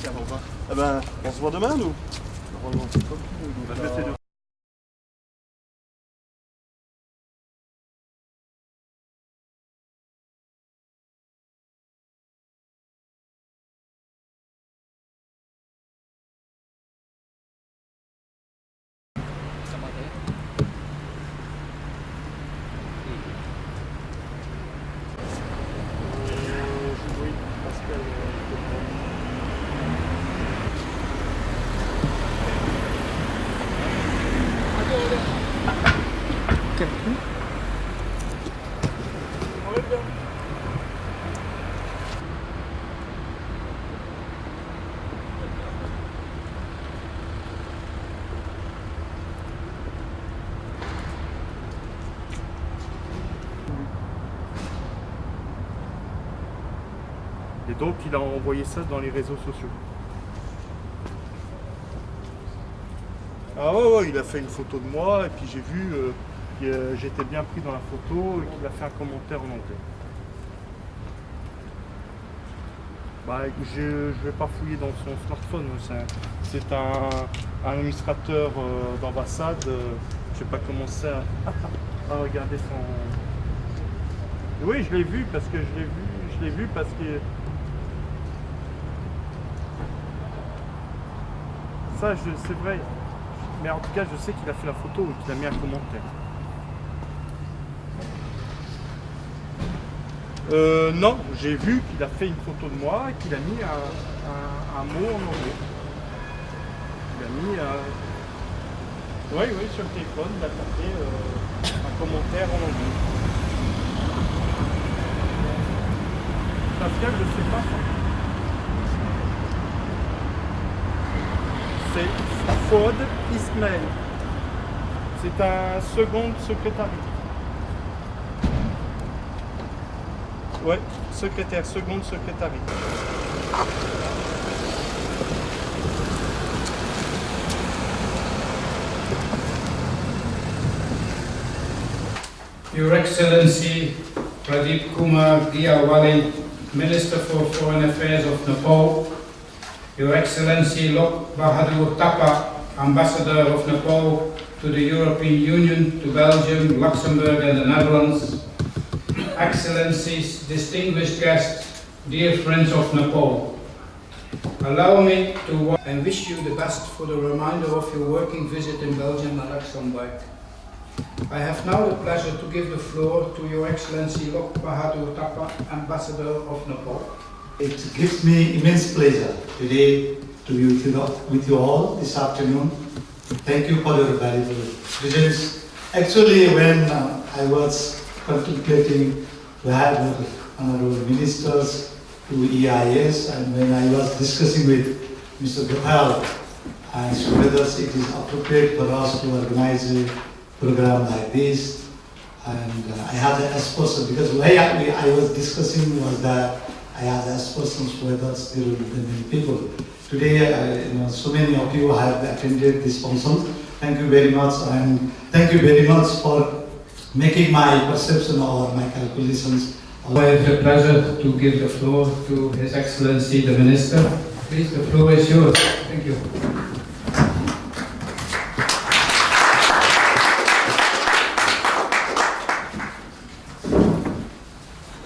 Eh ben, on se voit demain, nous. Normalement, c'est comme tu veux. Je vais essayer de... Et donc il a envoyé ça dans les réseaux sociaux. Ah ouais, il a fait une photo de moi et puis j'ai vu que j'étais bien pris dans la photo et qu'il a fait un commentaire en anglais. Bah, je vais pas fouiller dans son smartphone, c'est un administrateur d'ambassade, je vais pas commencer à regarder son... Oui, je l'ai vu parce que ça, c'est vrai. Mais en tout cas, je sais qu'il a fait la photo et qu'il a mis un commentaire. Non, j'ai vu qu'il a fait une photo de moi et qu'il a mis un mot en anglais. Il a mis... Oui, sur le téléphone, il a tapé un commentaire en anglais. Pascal, je ne sais pas. C'est Fod Ismail. C'est un second secrétaire. Ouais, second secrétaire. Your Excellency Pradeep Kumar Diawali, Minister for Foreign Affairs of Nepal, Your Excellency Lok Bahadur Thapa, Ambassador of Nepal to the European Union, to Belgium, Luxembourg and the Netherlands, Excellencies, distinguished guests, dear friends of Nepal, allow me to and wish you the best for the remainder of your working visit in Belgium and Luxembourg. I have now the pleasure to give the floor to Your Excellency Lok Bahadur Thapa, Ambassador of Nepal. It gives me immense pleasure today to be with you all this afternoon. Thank you for your valuable presence. Actually, when I was contemplating to have honorable ministers to EIS, and when I was discussing with Mr. Gopal, I asked whether it is appropriate for us to organize a program like this. And I had to ask person, because why I was discussing was that I had asked persons whether there will be many people. Today, so many of you have attended this function. Thank you very much, and thank you very much for making my perception or my calculations. I have the pleasure to give the floor to His Excellency the Minister. Please, the floor is yours. Thank you.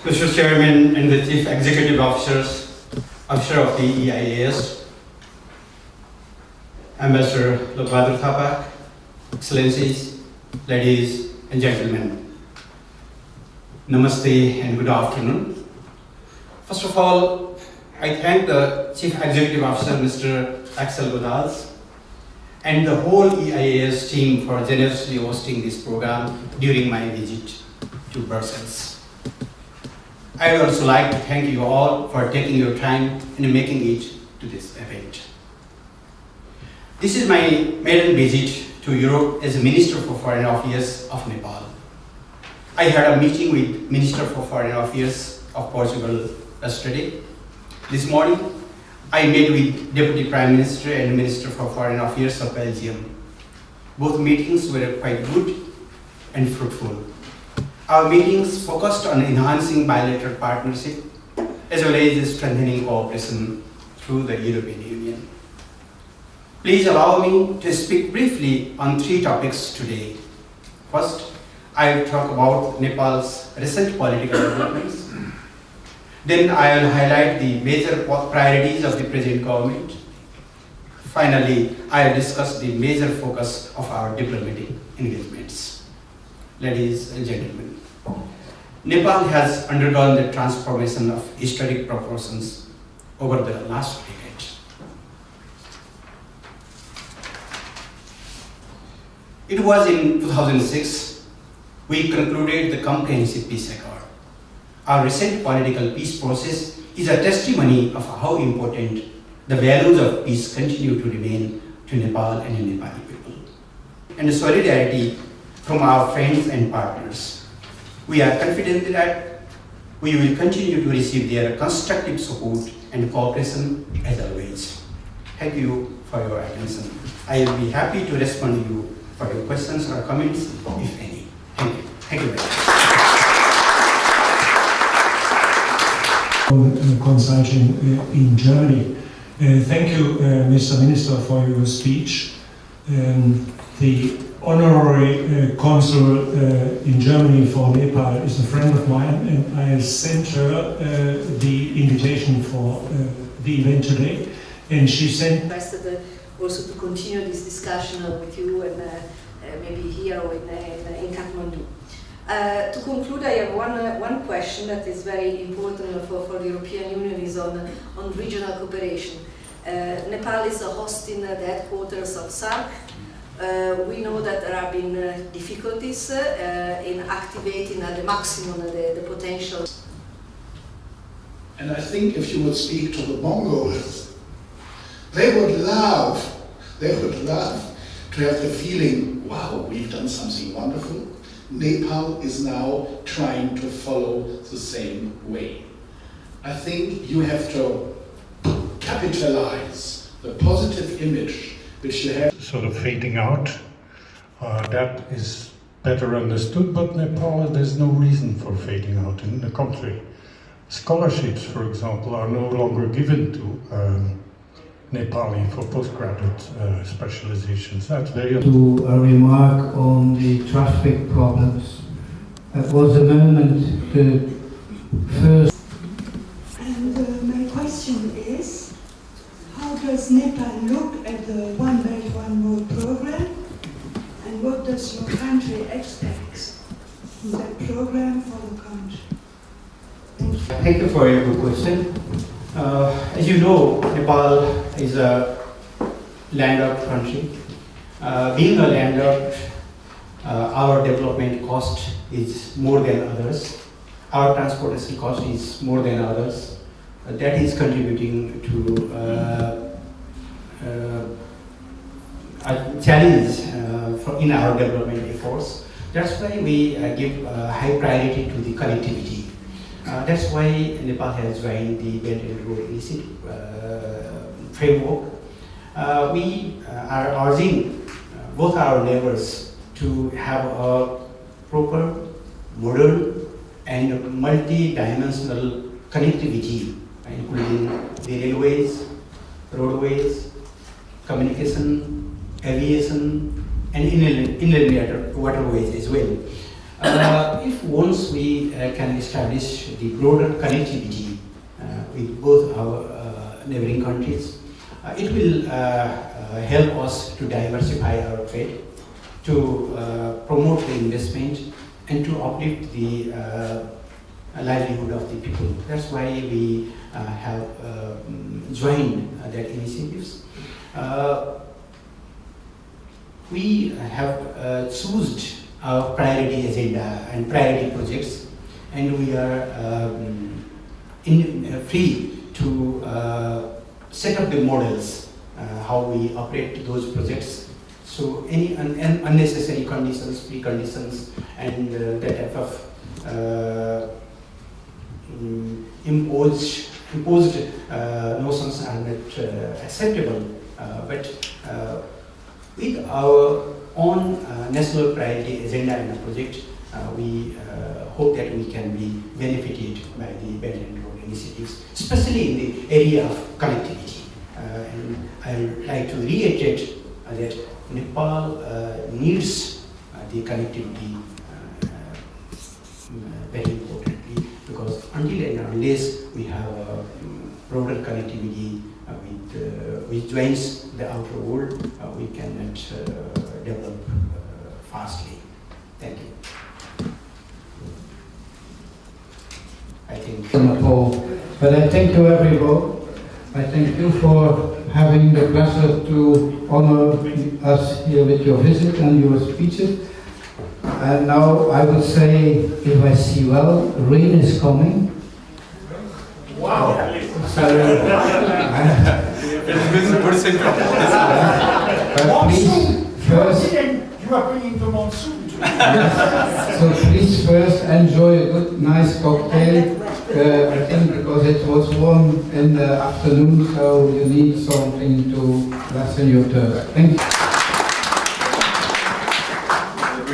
Mr. Chairman and the Chief Executive Officer of the EIAS, Ambassador Lok Bahadur Thapa, Excellencies, ladies and gentlemen, Namaste and good afternoon. First of all, I thank the Chief Executive Officer, Mr. Axel Godals, and the whole EIAS team for generously hosting this program during my visit to Brussels. I would also like to thank you all for taking your time and making it to this event. This is my maiden visit to Europe as a Minister for Foreign Affairs of Nepal. I had a meeting with Minister for Foreign Affairs of Portugal yesterday. This morning, I met with Deputy Prime Minister and Minister for Foreign Affairs of Belgium. Both meetings were quite good and fruitful. Our meetings focused on enhancing bilateral partnership as well as strengthening cooperation through the European Union. Please allow me to speak briefly on 3 topics today. First, I will talk about Nepal's recent political developments. Then I will highlight the major priorities of the present government. Finally, I will discuss the major focus of our diplomatic engagements. Ladies and gentlemen, Nepal has undergone the transformation of historic proportions over the last decade. It was in 2006 we concluded the comprehensive peace accord. Our recent political peace process is a testimony of how important the values of peace continue to remain to Nepal and the Nepali people. And the solidarity from our friends and partners. We are confident that we will continue to receive their constructive support and cooperation as always. Thank you for your attention. I will be happy to respond to you for your questions or comments, if any. Thank you. Thank you very much. Consulting in Germany. Thank you, Mr. Minister, for your speech. The honorary consul in Germany for Nepal is a friend of mine, and I sent her the invitation for the event today, and she sent also to continue this discussion with you and maybe here or in Kathmandu. To conclude, I have one question that is very important for the European Union is on regional cooperation. Nepal is hosting the headquarters of SAARC. We know that there have been difficulties in activating at the maximum the potential. And I think if you would speak to the Mongols, they would love to have the feeling, wow, we've done something wonderful. Nepal is now trying to follow the same way. I think you have to capitalize the positive image which you have. sort of fading out. That is better understood, but Nepal, there's no reason for fading out. In the contrary, scholarships, for example, are no longer given to Nepali for postgraduate specializations. That's very... To a remark on the traffic problems. That was the moment the first... And my question is, how does Nepal look at the One Belt One Road program, and what does your country expect from that program for the country? Thank you. Thank you for your good question. As you know, Nepal is a landlocked country. Being a landlocked, our development cost is more than others. Our transportation cost is more than others. That is contributing to a challenge in our development efforts. That's why we give high priority to the connectivity. That's why Nepal has joined the Belt and Road Initiative framework. We are urging both our neighbors to have a proper, modern, and multi-dimensional connectivity, including the railways, roadways, communication, aviation, and inland waterways as well. If once we can establish the broader connectivity with both our neighboring countries, it will help us to diversify our trade, to promote the investment, and to uplift the livelihood of the people. That's why we have joined that initiatives. We have chosen our priority agenda and priority projects, and we are free to set up the models how we operate those projects. So any unnecessary conditions, preconditions, and that type of imposed notions are not acceptable. But with our own national priority agenda and a project, we hope that we can be benefited by the Belt and Road initiatives, especially in the area of connectivity. And I would like to reiterate that Nepal needs the connectivity very importantly, because until and unless we have a broader connectivity which joins the outer world, we cannot develop fastly. Thank you. I think. But I thank you, everyone. I thank you for having the pleasure to honor us here with your visit and your speeches. And now I would say, if I see well, rain is coming. Wow! So, please, first, You are bringing the monsoon. so please first enjoy a good, nice cocktail. I think because it was warm in the afternoon, so you need something to lessen your thirst. Thank you.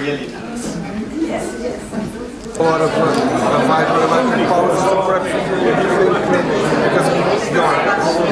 Really nice. Yes, yes. Agora vai para a pausa, perhaps because